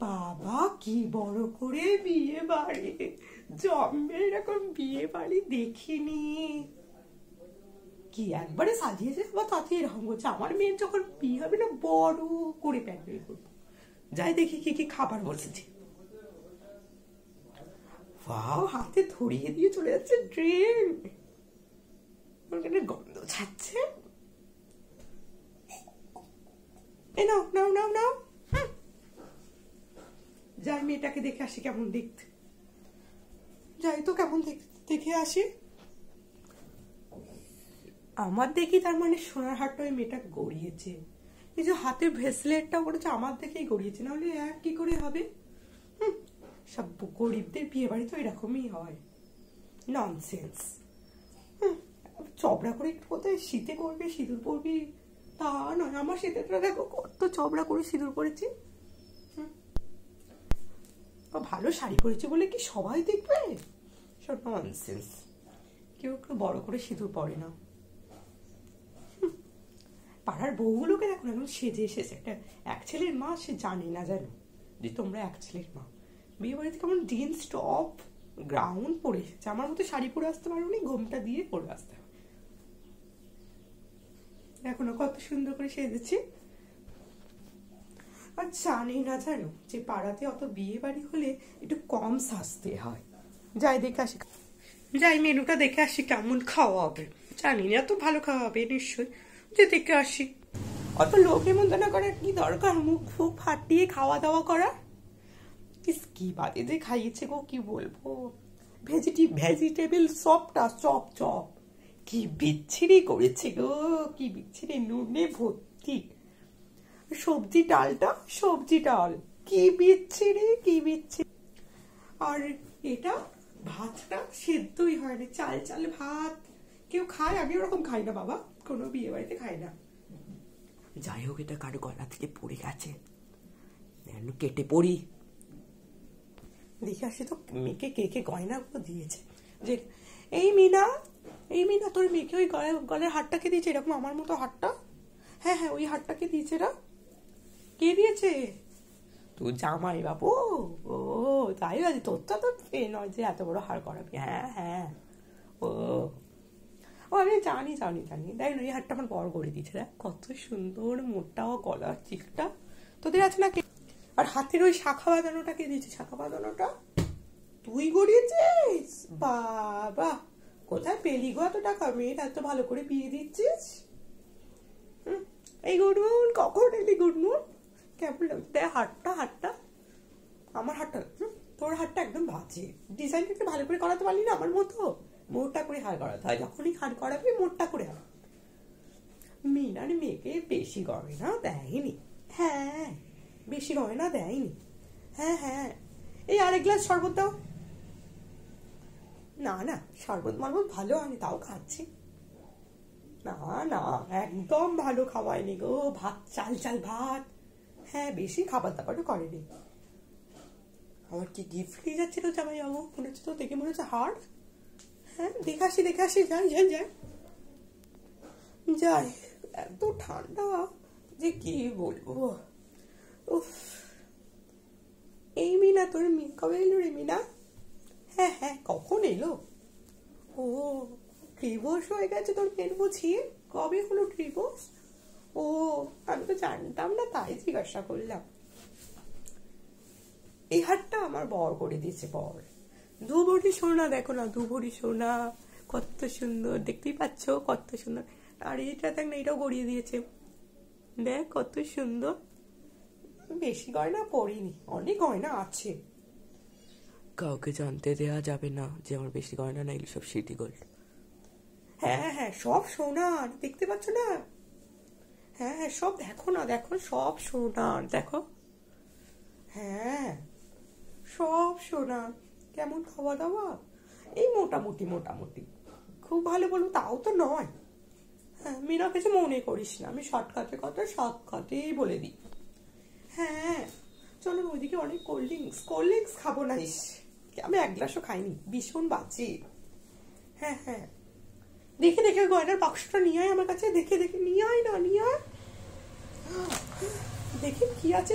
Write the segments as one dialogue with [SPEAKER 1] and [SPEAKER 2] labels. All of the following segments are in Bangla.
[SPEAKER 1] বাবা কি বড় করে বিয়ে বাড়ি, জন্মে এরকম বিয়ে বাড়ি দেখিনি। কি একবারে সাজিয়েছে বা তাতে এরকম করছে। আমার মেয়ের যখন বিয়ে হবে না বড় করে প্যান্ডেল করবো। যাই দেখি কি কি খাবার বসেছে। বাহ, হাতে ধরিয়ে দিয়ে চলে যাচ্ছে ট্রেন, ওখানে গন্ধ ছাড়ছে। এই নাও নাও নাও নাও। যাই মেয়েটাকে দেখে আসি কেমন দেখতে। যাই তো কেমন দেখে আসি। আমার দেখি তার মানে সোনার হারটা ওই মেয়েটা গড়িয়েছে। এই যে হাতের ব্রেসলেটটা করেছে আমার দেখেই গড়িয়েছে, নাহলে এক কি করে হবে। সব গরিবদের বিয়ে বাড়ি তো এরকমই হয়। ননসেন্স। চবড়া করে কোথায় শীতে করবে, সিঁদুর পরবি তা নয়। আমার শীতেটা দেখো কত চবড়া করে সিঁদুর পরেছি। ভালো শাড়ি পরেছে বলে কি সবাই দেখবে? সব ননসেন্স। কেউ একটু বড় করে সিঁদুর পরে না। পাড়ার বউগুলোকে দেখো এখন সেজে এসেছে। একটা এক ছেলের মা, সে জানে না জানো যে তোমরা এক ছেলের মা। বিয়ে বাড়িতে কেমন জিন্স টপ গ্রাউন পরে এসেছে। আমার মতো শাড়ি পরে আসতে পারো নি, ঘোমটা দিয়ে পরে আসতে হবে। এখনো কত সুন্দর করে সেজেছি। আর জানি না জানো যে পাড়াতে অত বিয়ে বাড়ি হলে একটু কম সাজতে হয়। যাই দেখে আসি, যাই মেনুটা দেখে আসি কেমন খাওয়া হবে। জানি না এত ভালো খাওয়া হবে নিশ্চয়ই, যে দেখে আসি। অত লোক নিমন্ত্রণ করার কি দরকার, মুখ ফুক ফাটিয়ে খাওয়া দাওয়া করার। কি বাদে যে খাইয়েছে গো, কি বলবো। ভেজিটেবল সবটা চপ চপ কি বিচ্ছিরি করেছে গো, কি বিচ্ছিরি, নুনে ভর্তি। সবজি ডালটা, সবজি ডাল কি বিচ্ছিরি, কি বিচ্ছিরি। আর এটা ভাতটা সেদ্ধই হয়নি, চাল চাল ভাত। কেউ খায়? আমি ওরকম খাই না বাবা, কোনো বিয়ে বাড়িতে খাই না। যাই হোক, এটা কারো গলা থেকে পড়ে গেছে, কেটে পড়ি। দেখে আসি তো মেয়েকে কে কে গয়নাগুলো দিয়েছে। যে এই মিনা, এই মিনা, তোর মেয়েকে ওই গলার হারটাকে দিয়েছে এরকম আমার মতো হারটা। হ্যাঁ হ্যাঁ, ওই হারটাকে দিয়েছে। রা কে দিয়েছে? তুই জামাই বাবু। ও তাই আছে, তোরটা তো নয় যে এত বড় হার করাবি। হ্যাঁ হ্যাঁ, ও ও আমি জানি জানি জানি। দেখ এই হারটা আমার বড় করে দিয়েছে, দেখ কত সুন্দর মোটা গলার চিকটা। তোদের আছে না? আর হাতের ওই শাখা বাঁধানোটা কে দিয়েছে? শাখা বাঁধানোটা তুই গড়িয়েছিস? বাবা, কোথায় পেলি গো এত টাকা? মেয়ের এত ভালো করে বিয়ে দিচ্ছিস। এই গুডমুন, কখন এলি গুডমুন? কেমন লাগছে? দেখ হাতটা, হাতটা আমার হাতটা, তোর হাতটা একদম বাজে। ডিজাইনটা একটু ভালো করে করাতে পারলি না আমার মতো? মোটা করে হার করাতে হয়, যখনই হার করাবি মোটা করে হার। মিনার মেয়েকে বেশি গয়না দেয়নি। হ্যাঁ, বেশি গয়না দেয়নি। হ্যাঁ হ্যাঁ, এই আরেক গ্লাস শরবত দাও। না না, শরবত মরবত ভালো হয়নি, তাও খাচ্ছি। না না, একদম ভালো খাওয়ায়নি গো। ভাত, চাল চাল ভাত। হ্যাঁ, বেশি খাবার দাবারও করেনি। আমার কি গিফট নিয়ে যাচ্ছিল জামাই বাবু? মনে হচ্ছে তো, দেখে মনে হচ্ছে হার। হ্যাঁ, দেখে আসি দেখে আসি, যাই যাই যাই যাই। এত ঠান্ডা যে কি বলবো। উফ, এই মিনা, তোর কবে এলো রে মিনা? হ্যাঁ হ্যাঁ, কখন এলো? ও, ডিভোর্স হয়ে গেছে তোর মেয়ের বুঝি? কবে হলো ডিভোর্স? ও, আমি তো জানতাম না, তাই জিজ্ঞাসা করলাম। এই হারটা আমার বর করে দিয়েছে, বর। দু ভরি সোনা, দেখো না, দু ভরি সোনা, কত সুন্দর, দেখতেই পাচ্ছ কত সুন্দর। আর এটা দেখ না, এটাও গড়িয়ে দিয়েছে, দেখ কত সুন্দর। বেশি গয়না পরিনি, অনেক গয়না আছে। কাউকে জানতে দেয়া যাবে না যে আমার বেশি গয়না নাই, সব সিটি গোল্ড। হ্যাঁ হ্যাঁ, সব সোনার, দেখতে পাচ্ছ না? হ্যাঁ হ্যাঁ, সব দেখো না, দেখো সব সোনার, দেখো। হ্যাঁ, সব সোনার। কেমন খাওয়া দাওয়া? এই মোটামুটি মোটামুটি, খুব ভালো বলবো তাও তো নয়। হ্যাঁ, মিনা কিছু মনে করিস না, আমি শর্টকাটে কথা শর্টকাটেই বলে দিই। হ্যাঁ চলো, ওইদিকে অনেক কোল্ড ড্রিঙ্কস খাবো না। আমি এক গ্লাসও খাইনি, ভীষণ বাজে। হ্যাঁ হ্যাঁ, দেখে দেখে গয়নার বাক্সটা নিয়ে আয় আমার কাছে, দেখে দেখে নিয়ে আয় না, নিয়ে আয়। দেখি কি আছে।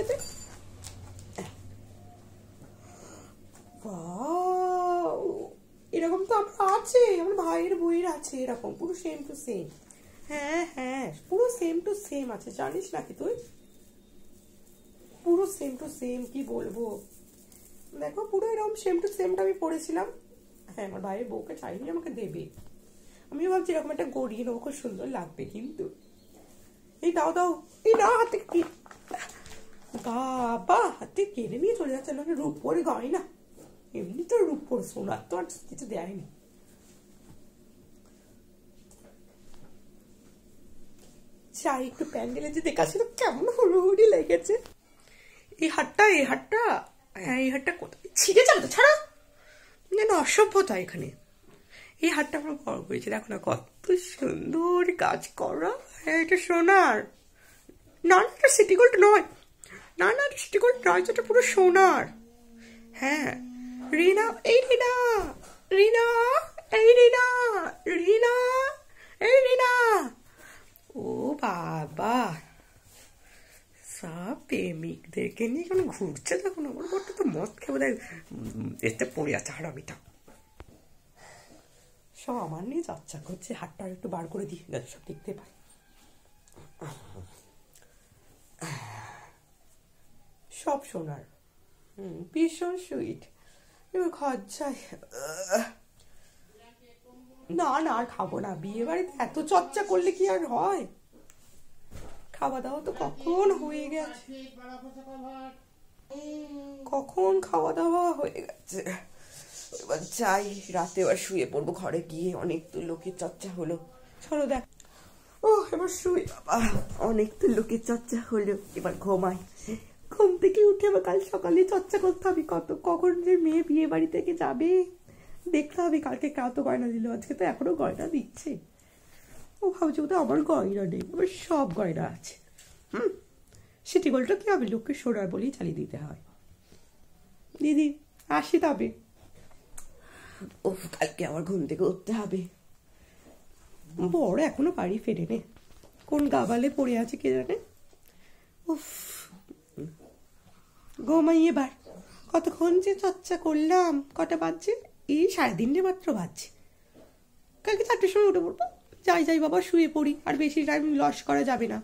[SPEAKER 1] ওয়াও, এরকম তো আমার আছে, আমার ভাইয়ের বইয়ের আছে এরকম পুরো সেম টু সেম। হ্যাঁ হ্যাঁ, পুরো সেম টু সেম আছে, জানিস নাকি তুই? পুরো সেম টু সেম, কি বলবো, দেখো পুরো এরকম সেম টু সেমটা আমি পড়েছিলাম। হ্যাঁ, আমার ভাইয়ের বউকে চাইনি আমাকে দেবে, আমিও ভাবছি এরকম একটা গড়িয়ে নেবো, খুব সুন্দর লাগবে কিন্তু। এই দাও দাও, এই না হাতে কি বাবা, হাতে কেড়ে নিয়ে চলে যাচ্ছে, না রূপোর গয়না, এমনি তো রূপোর সোনার তো আর কিছু দেয়নি। চাই একটু প্যান্ডেলে যে দেখাচ্ছিল কেমন হুড়ুহুড়ি লেগেছে। এই হাটটা হ্যাঁ, এই হাটটা কোথায় ছিঁড়ে যাবে তো, ছাড়া যেন অসভ্যতা এখানে। এই হাটটা আমরা বড় করেছি, দেখো না কত সুন্দর কাজ করা। হ্যাঁ, এটা সোনার, না না এটা সিটি গোল্ড নয়, না না এটা সিটি গোল্ড নয়, এটা পুরো সোনার। হ্যাঁ রিনা, এই রিনা, রিনা, এই রিনা, রিনা, এই রিনা, ও বাবা, সব প্রেমিকদেরকে নিয়ে কেন ঘুরছে, দেখুন আমার বরটা তো মদ খেয়ে বোধ হয় এতে পড়ে আছে হারামিটা, সব আমার নিয়ে যাচ্ছা করছে। হাতটা একটু বার করে দিই যাতে সব দেখতে পাই। সব সোনার, ভীষণ সুইট। এবার খরচায় না না আর খাবো না, বিয়ে বাড়িতে এত চর্চা করলে কি আর হয়, খাওয়া দাওয়া তো কখন হয়ে গেছে, কখন খাওয়া দাওয়া হয়ে গেছে। এবার চাই রাতে এবার শুয়ে পড়বো ঘরে গিয়ে, অনেক তো লোকের চর্চা হলো, চলো দেখ। ও এবার শুয়ে, বাবা অনেক তো লোকের চর্চা হলো, এবার ঘুমাই। ঘুম থেকে উঠে আবার কাল সকালে চর্চা করতে হবে, কখন যে মেয়ে বিয়ে বাড়ি থেকে যাবে দেখতে হবে। কালকে কত গয়না দিল, আজকে তো এখনো গয়না দিচ্ছে। ও ভাবছে বোধ হয় আমার গয়না নেই, আমার সব গয়না আছে। সিটি গোল্ডটা কি হবে, লোককে সোনার বলেই চালিয়ে দিতে হয়। দিদি আসি তবে, ও কালকে আমার ঘুম থেকে উঠতে হবে। বড় এখনো বাড়ি ফেরে নে, কোন গাবালে পড়ে আছে কে জানে। উফ, ঘুমাই এবার, কতক্ষণ যে চর্চা করলাম। কটা বাজছে, এই 3:30 মাত্র বাজছে। কালকে 4টের সময় উঠে পড়বো, যাই বাবা শুয়ে পড়ি, আর বেশি টাইম লস করা যাবে না।